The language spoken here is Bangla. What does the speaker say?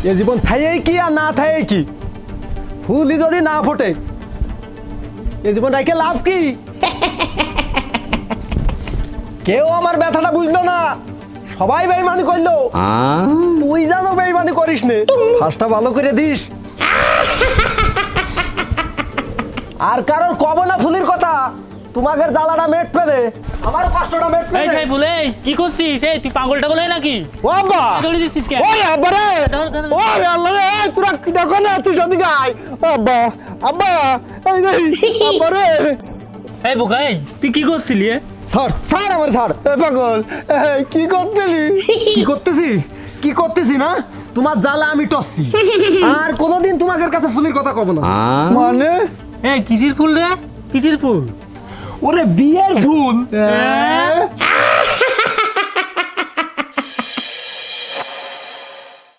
এ জীবন থাই কি আর না থাই কি, ফুলই যদি না ফোটে এ জীবন রাখে লাভ কি? কেউ আমার ব্যথাটা বুঝলো না, সবাই বেইমানি করলো। তুই জানো বেইমানি করিস নে, ফাঁসটা ভালো করে দিস। আর কারোর কব না ফুলির কথা, তোমাদের জ্বালাটা মেট পেলে আমার কষ্টটা মেট এই পেলে। সাইফুল, এই কি করছিস? এই তুই পাগল টাগল হয় নাকি? ও আব্বা, দৌড়ে দিচ্ছিস কেন? ওরে আব্বা রে, দাঁড়া। ওরে আল্লাহ রে, তোরা কি দেখো না তুই যদি গাই। আব্বা আব্বা, এই রে আব্বা রে। এই বোকা, এই তুই কি করছিলি? ছাড় ছাড় আমার ছাড়। এ পাগল, কি করতেলি? কি করতেছি? কি করতেছি না? তোমার জ্বালা আমি টসছি, আর কোনোদিন তোমাদের কাছে ফুলের কথা কব না। মানে এই কিসির ফুল রে? কিসির ফুল? ওরে বিয়ের ফুল।